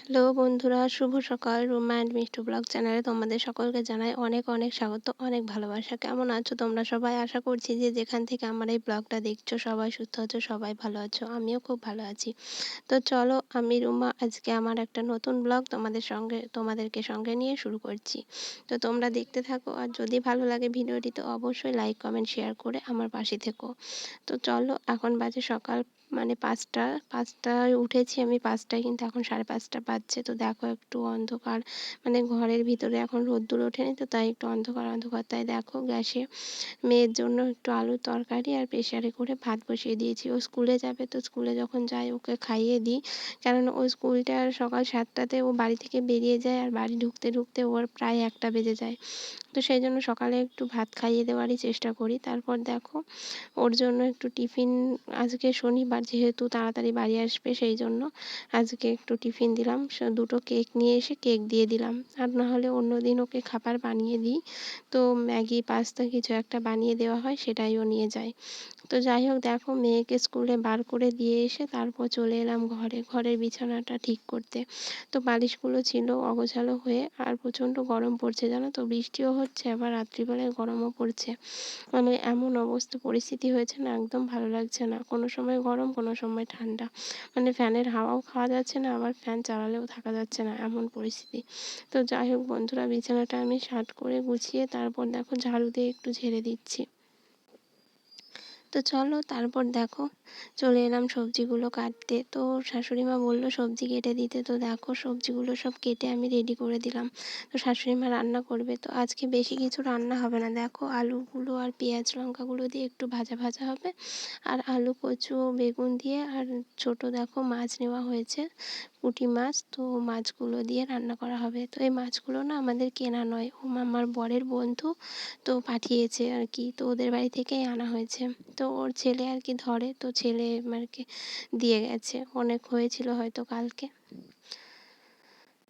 Hello বন্ধুরা, শুভ সকাল। Ruma and Mishtu blog চ্যানেলে তোমাদের সকলকে জানাই অনেক অনেক স্বাগত, অনেক ভালোবাসা। কেমন আছো তোমরা সবাই? আশা করছি যে যেখান থেকে আমার এই ব্লগটা দেখছো সবাই সুস্থ আছো, সবাই ভালো আছো। আমিও খুব ভালো আছি। তো চলো, আমি রুমা আজকে আমার একটা নতুন ব্লগ তোমাদেরকে সঙ্গে নিয়ে শুরু করছি। তো তোমরা দেখতে থাকো, আর যদি ভালো লাগে ভিডিওটি তো অবশ্যই লাইক কমেন্ট শেয়ার করে আমার পাশে থেকো। তো চলো, এখন বাজে সকাল মানে ৫টায় উঠেছি আমি ৫টায়, কিন্তু এখন ৫:৩০ বাজছে। তো দেখো একটু অন্ধকার, মানে ঘরের ভিতরে এখন রোদ্দুর ওঠেনি, তো তাই একটু অন্ধকার অন্ধকার। তাই দেখো গ্যাসে মেয়ের জন্য একটু আলুর তরকারি আর প্রেসারে করে ভাত বসিয়ে দিয়েছি। ও স্কুলে যাবে, তো স্কুলে যখন যায় ওকে খাইয়ে দিই, কেননা ওই স্কুলটা সকাল ৭টাতে ও বাড়ি থেকে বেরিয়ে যায়, আর বাড়ি ঢুকতে ঢুকতে ওর প্রায় ১টা বেজে যায়। তো সেই জন্য সকালে একটু ভাত খাইয়ে দেওয়ারই চেষ্টা করি। তারপর দেখো ওর জন্য একটু টিফিন, আজকে শনিবার যেহেতু তাড়াতাড়ি বাড়ি আসবে সেই জন্য আজকে একটু টিফিন দিলাম। দুটো কেক নিয়ে এসে কেক দিয়ে দিলাম, আর নাহলে অন্য দিন ওকে খাবার বানিয়ে দিই। তো ম্যাগি পাস্তা কিছু একটা বানিয়ে দেওয়া হয়, সেটাই ও নিয়ে যায়। তো যাই হোক, দেখো মেয়েকে স্কুলে বার করে দিয়ে এসে তারপর চলে এলাম ঘরের বিছানাটা ঠিক করতে। তো বালিশগুলো ছিল অগোছালো হয়ে, আর প্রচণ্ড গরম পড়ছে জানো তো, বৃষ্টিও হচ্ছে আবার রাত্রিবেলায় গরমও পড়ছে। মানে এমন অবস্থা পরিস্থিতি হয়েছে না, একদম ভালো লাগছে না। কোনো সময় গরম, কোনো সময় ঠান্ডা, মানে ফ্যানের হাওয়াও খাওয়া যাচ্ছে না, আবার ফ্যান চালালেও থাকা যাচ্ছে না, এমন পরিস্থিতি। তো যাই হোক বন্ধুরা, বিছানাটা আমি সার্ট করে গুছিয়ে তারপর দেখো ঝাড়ু দিয়ে একটু ঝেড়ে দিচ্ছি। তো চলো, তারপর দেখো চলে এলাম সবজিগুলো কাটতে। তো শাশুড়ি মা বললো সবজি কেটে দিতে, তো দেখো সবজিগুলো সব কেটে আমি রেডি করে দিলাম। তো শাশুড়ি মা রান্না করবে, তো আজকে বেশি কিছু রান্না হবে না। দেখো আলুগুলো আর পেঁয়াজ লঙ্কাগুলো দিয়ে একটু ভাজা ভাজা হবে, আর আলু কচু বেগুন দিয়ে, আর ছোট দেখো মাছ নেওয়া হয়েছে, পুঁটি মাছ। তো মাছগুলো দিয়ে রান্না করা হবে। তো এই মাছগুলো না আমাদের কেনা নয়, ও আমার বরের বন্ধু তো পাঠিয়েছে আর কি, তো ওদের বাড়ি থেকেই আনা হয়েছে। তো ওর ছেলে আর কি ধরে, তো ছেলে আর কি দিয়ে গেছে, অনেক হয়েছিল হয়তো কালকে।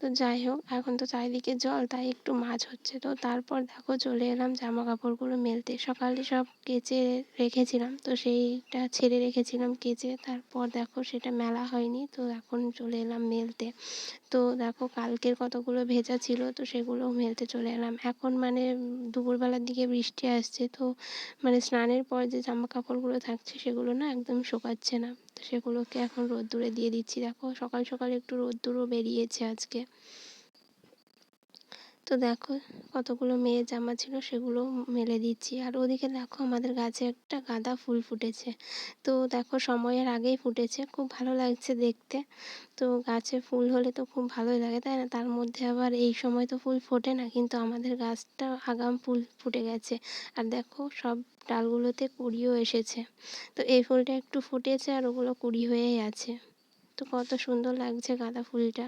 তো যাই হোক, এখন তো চারিদিকে জল, তাই একটু মাছ হচ্ছে। তো তারপর দেখো চলে এলাম জামা কাপড়গুলো মেলতে। সকালে সব কেচে রেখেছিলাম, তো সেইটা ছেড়ে রেখেছিলাম কেচে, তারপর দেখো সেটা মেলা হয়নি, তো এখন চলে এলাম মেলতে। তো দেখো কালকের কতগুলো ভেজা ছিল, তো সেগুলো মেলতে চলে এলাম। এখন মানে দুপুরবেলার দিকে বৃষ্টি আসছে, তো মানে স্নানের পর যে জামা কাপড়গুলো থাকছে সেগুলো না একদম শুকাচ্ছে না, তো সেগুলোকে এখন রোদ্দুরে দিয়ে দিচ্ছি। দেখো সকাল সকাল একটু রোদ্দুরও বেরিয়েছে আজকে। তো দেখো কতগুলো মেয়ের জামা ছিল সেগুলো মেলে দিচ্ছি। আর ওদিকে দেখো আমাদের গাছে একটা গাঁদা ফুল ফুটেছে। তো দেখো সময়ের আগেই ফুটেছে, খুব ভালো লাগছে দেখতে। তো গাছে ফুল হলে তো খুব ভালোই লাগে, তাই না? তার মধ্যে আবার এই সময় তো ফুল ফোটে না, কিন্তু আমাদের গাছটা আগাম ফুল ফুটে গেছে। আর দেখো সব ডালগুলোতে কুঁড়িও এসেছে। তো এই ফুলটা একটু ফুটেছে আর ওগুলো কুঁড়ি হয়েই আছে। তো কত সুন্দর লাগছে গাঁদা ফুলটা।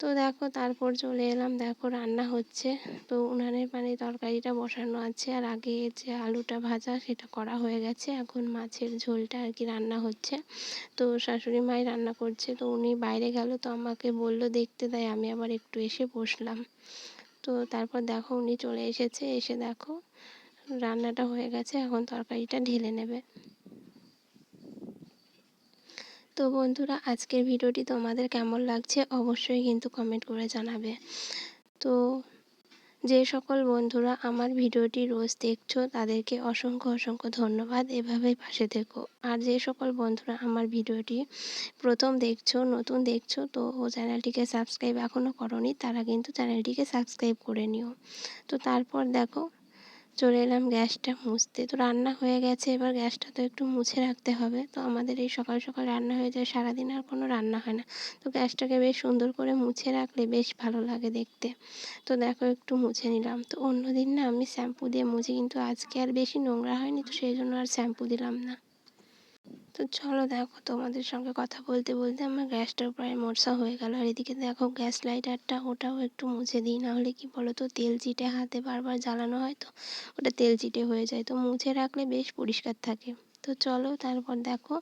তো দেখো তারপর চলে এলাম, দেখো রান্না হচ্ছে। তো উনানে মানে তরকারিটা বসানো আছে, আর আগে যে আলুটা ভাজা সেটা করা হয়ে গেছে, এখন মাছের ঝোলটা আর কি রান্না হচ্ছে। তো শাশুড়ি মাই রান্না করছে, তো উনি বাইরে গেল, তো আমাকে বলল দেখতে, তাই আমি আবার একটু এসে বসলাম। তো তারপর দেখো উনি চলে এসেছে, এসে দেখো রান্নাটা হয়ে গেছে, এখন তরকারিটা ঢেলে নেবে। তো বন্ধুরা, আজকের ভিডিওটি তোমাদের কেমন লাগছে অবশ্যই কিন্তু কমেন্ট করে জানাবে। তো যে সকল বন্ধুরা আমার ভিডিওটি রোজ দেখছো তাদেরকে অসংখ্য অসংখ্য ধন্যবাদ, এভাবেই পাশে থেকো। আর যে সকল বন্ধুরা আমার ভিডিওটি প্রথম দেখছো, নতুন দেখছো, তো চ্যানেলটিকে সাবস্ক্রাইব এখনও করোনি, তারা কিন্তু চ্যানেলটিকে সাবস্ক্রাইব করে নিও। তো তারপর দেখো চলে এলাম গ্যাসটা মুছতে। তো রান্না হয়ে গেছে, এবার গ্যাসটা তো একটু মুছে রাখতে হবে। তো আমাদের এই সকাল সকাল রান্না হয়ে যায়, সারাদিন আর কোনো রান্না হয় না। তো গ্যাসটাকে বেশ সুন্দর করে মুছে রাখলে বেশ ভালো লাগে দেখতে। তো দেখো একটু মুছে নিলাম। তো অন্যদিন না আমি শ্যাম্পু দিয়ে মুছি, কিন্তু আজকে আর বেশি নোংরা হয়নি, তো সেই জন্য আর শ্যাম্পু দিলাম না। তো চলো দেখো, তোমাদের সঙ্গে কথা বলতে বলতে আমার গ্যাসটাও প্রায় মোছা হয়ে গেল। আর এদিকে দেখো গ্যাস লাইটারটা, ওটাও একটু মুছে দিই, নাহলে কি বলো তো তেল চিটে হাতে বারবার জ্বালানো হয়, তো ওটা তেল চিটে হয়ে যায়। তো মুছে রাখলে বেশ পরিষ্কার থাকে। তো চলো তারপর দেখো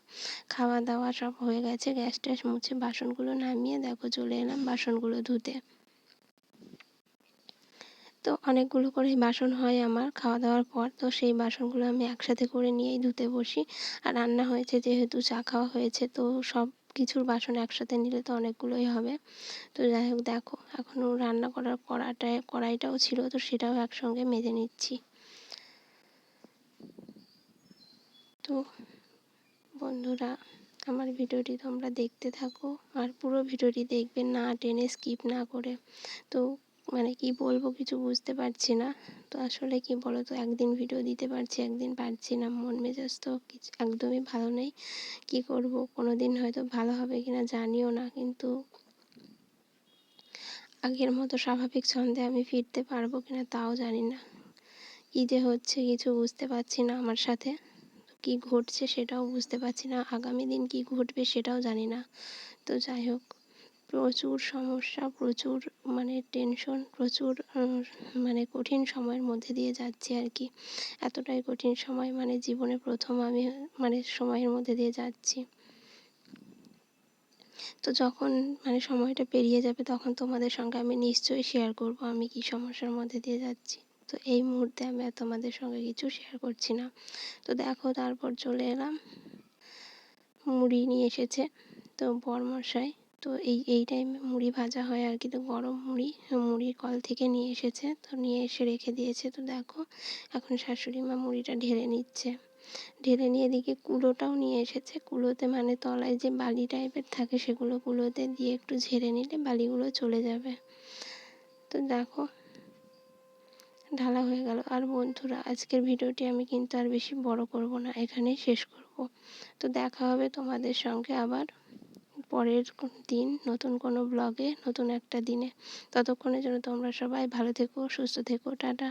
খাওয়া দাওয়া সব হয়ে গেছে, গ্যাস ট্যাস মুছে বাসনগুলো নামিয়ে দেখো চলে এলাম বাসনগুলো ধুতে। তো অনেকগুলো করে বাসন হয় আমার খাওয়া দাওয়ার পর, তো সেই বাসনগুলো আমি একসাথে করে নিয়েই ধুতে বসি। আর রান্না হয়েছে যেহেতু, চা খাওয়া হয়েছে, তো সব কিছুর বাসন একসাথে নিলে তো অনেকগুলোই হবে। তো যাই হোক দেখো, এখনও রান্না করার কড়াইটাও ছিল, তো সেটাও একসঙ্গে মেজে নিচ্ছি। তো বন্ধুরা, আমার ভিডিওটি তোমরা দেখতে থাকো, আর পুরো ভিডিওটি দেখবে, না টেনে স্কিপ না করে। তো কি বলবো কিছু বুঝতে পারছি না। তো আসলে কি বলো তো, একদিন ভিডিও দিতে পারছি, একদিন পারছি না। মন মেজাজ তো কিছু একদমই ভালো নেই। কি করব, কোনো দিন হয়তো ভালো হবে কিনা জানিও না, কিন্তু আগের মতো স্বাভাবিক ছন্দে আমি ফিরতে পারবো কিনা তাও জানি না। কী যে হচ্ছে কিছু বুঝতে পারছি না আমার সাথে, কি ঘটছে সেটাও বুঝতে পারছি না, আগামী দিন কি ঘটবে সেটাও জানি না। তো যাই হোক, প্রচুর সমস্যা, প্রচুর টেনশন, প্রচুর কঠিন সময়ের মধ্যে দিয়ে যাচ্ছি আর কি। এতটাই কঠিন সময়, জীবনে প্রথম আমি সময়ের মধ্যে দিয়ে যাচ্ছি। তো যখন সময়টা পেরিয়ে যাবে, তখন তোমাদের সঙ্গে আমি নিশ্চয়ই শেয়ার করব আমি কি সমস্যার মধ্যে দিয়ে যাচ্ছি। তো এই মুহূর্তে আমি আর তোমাদের সঙ্গে কিছু শেয়ার করছি না। তো দেখো, তারপর চলে এলাম, মুড়ি নিয়ে এসেছে তো বরমশাই। তো এই টাইমে মুড়ি ভাজা হয় আর কি। তো গরম মুড়ি কল থেকে নিয়ে এসেছে, তো নিয়ে এসে রেখে দিয়েছে। তো দেখো, এখন শাশুড়ি মা মুড়িটা ঢেলে নিচ্ছে। ঢেলে নিয়ে এদিকে কুলোটাও নিয়ে এসেছে। কুলোতে তলায় যে বালি টাইপের থাকে, সেগুলো কুলোতে দিয়ে একটু ঝেড়ে নিলে বালিগুলো চলে যাবে। তো দেখো, ঢালা হয়ে গেল। আর বন্ধুরা, আজকের ভিডিওটি আমি কিন্তু আর বেশি বড় করব না, এখানেই শেষ করব। তো দেখা হবে তোমাদের সঙ্গে আবার পরের দিন, নতুন কোনো ব্লগে, নতুন একটা দিনে। ততক্ষণের জন্য তোমরা সবাই ভালো থেকো, সুস্থ থেকো, টাটা।